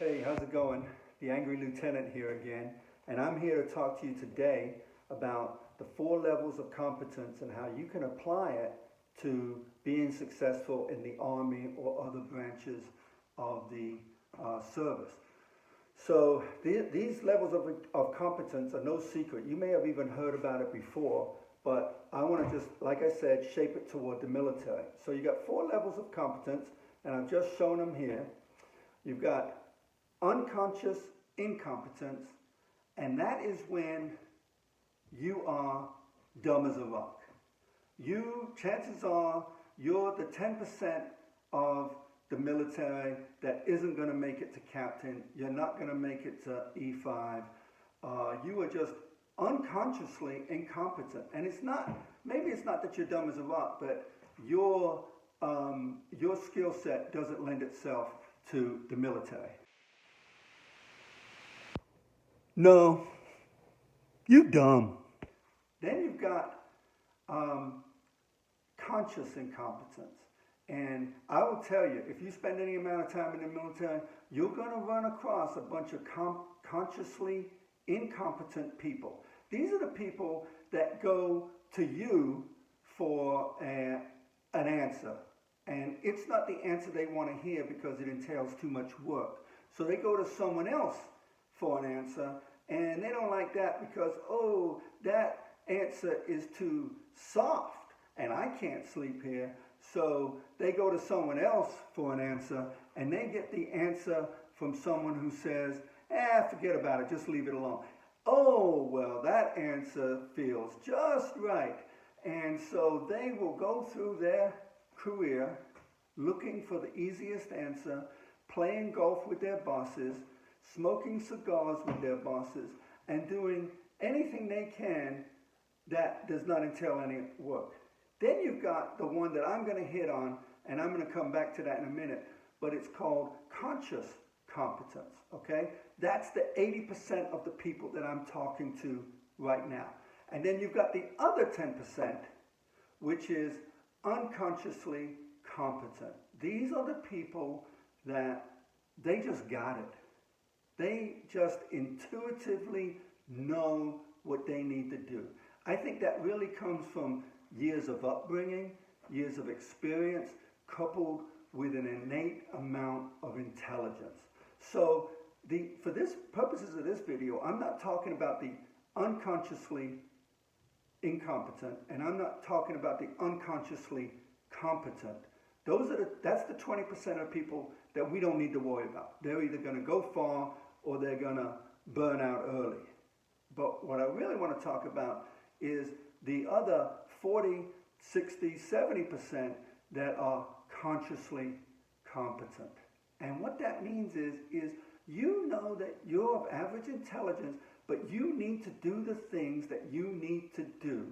Hey, how's it going? The Angry Lieutenant here again, and I'm here to talk to you today about the 4 levels of competence and how you can apply it to being successful in the Army or other branches of the service. So these levels of competence are no secret. You may have even heard about it before, but I want to just, like I said, shape it toward the military. So you got 4 levels of competence, and I've just shown them here. You've got unconscious incompetence, and that is when you are dumb as a rock. Chances are, you're the 10% of the military that isn't going to make it to captain. You're not going to make it to E5. You are just unconsciously incompetent. And maybe it's not that you're dumb as a rock, but your skill set doesn't lend itself to the military. No, you dumb. Then you've got conscious incompetence. And I will tell you, if you spend any amount of time in the military, you're going to run across a bunch of consciously incompetent people. These are the people that go to you for an answer. And it's not the answer they want to hear because it entails too much work. So they go to someone else for an answer, and they don't like that because, oh, that answer is too soft and I can't sleep here. So they go to someone else for an answer, and they get the answer from someone who says, forget about it, just leave it alone. Oh, well, that answer feels just right. And so they will go through their career looking for the easiest answer, playing golf with their bosses, smoking cigars with their bosses, and doing anything they can that does not entail any work. Then you've got the one that I'm going to hit on, and I'm going to come back to that in a minute, but it's called conscious competence, okay? That's the 80% of the people that I'm talking to right now. And then you've got the other 10%, which is unconsciously competent. These are the people that they just got it. They just intuitively know what they need to do. I think that really comes from years of upbringing, years of experience, coupled with an innate amount of intelligence. So for this purposes of this video, I'm not talking about the unconsciously incompetent, and I'm not talking about the unconsciously competent. That's the 20% of people that we don't need to worry about. They're either going to go far or they're going to burn out early. But what I really want to talk about is the other 40, 60, 70% that are consciously competent. And what that means is you know that you're of average intelligence, but you need to do the things that you need to do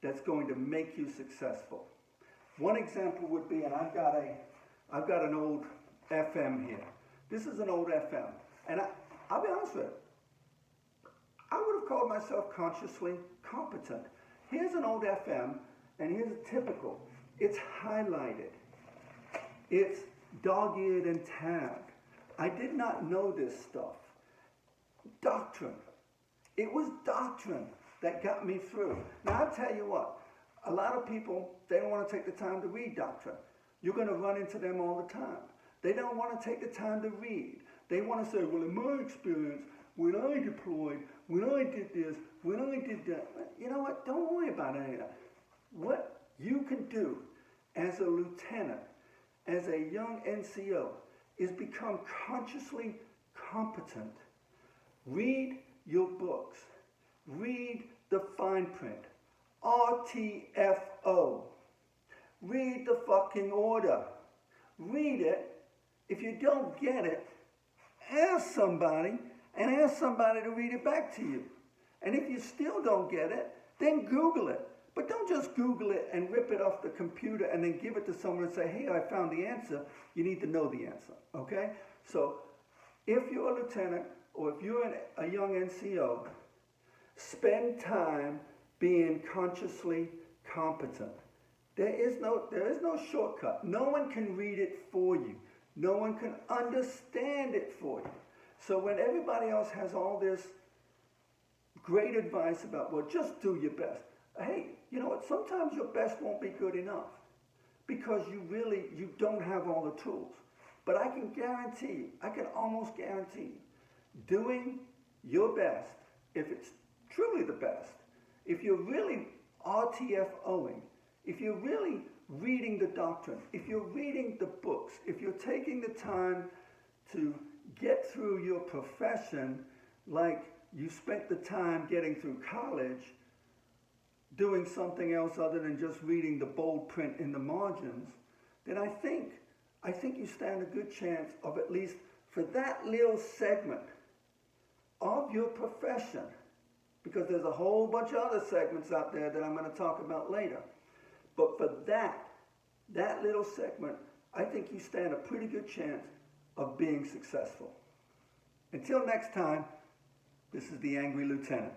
that's going to make you successful. One example would be, and I've got an old FM here. This is an old FM. And I'll be honest with you, I would have called myself consciously competent. Here's an old FM, and here's a typical. It's highlighted. It's dog-eared and tagged. I did not know this stuff. Doctrine. It was doctrine that got me through. Now, I'll tell you what. A lot of people, they don't want to take the time to read doctrine. You're going to run into them all the time. They don't want to take the time to read. They want to say, well, in my experience, when I deployed, when I did this, when I did that. You know what? Don't worry about any of that. What you can do as a lieutenant, as a young NCO, is become consciously competent. Read your books. Read the fine print. RTFO. Read the fucking order. Read it. If you don't get it, ask somebody, and ask somebody to read it back to you. And if you still don't get it, then Google it. But don't just Google it and rip it off the computer and then give it to someone and say, hey, I found the answer. You need to know the answer, okay? So if you're a lieutenant or if you're a young NCO, spend time being consciously competent. There is no shortcut. No one can read it for you. No one can understand it for you. So when everybody else has all this great advice about, well, just do your best. Hey, you know what? Sometimes your best won't be good enough because you don't have all the tools. But I can guarantee you, I can almost guarantee you, doing your best, if it's truly the best, if you're really RTFOing, if you're really reading the doctrine, if you're reading the books, if you're taking the time to get through your profession like you spent the time getting through college, doing something else other than just reading the bold print in the margins, then I think you stand a good chance of, at least for that little segment of your profession, because there's a whole bunch of other segments out there that I'm going to talk about later. But for that little segment, I think you stand a pretty good chance of being successful. Until next time, this is the Angry Lieutenant.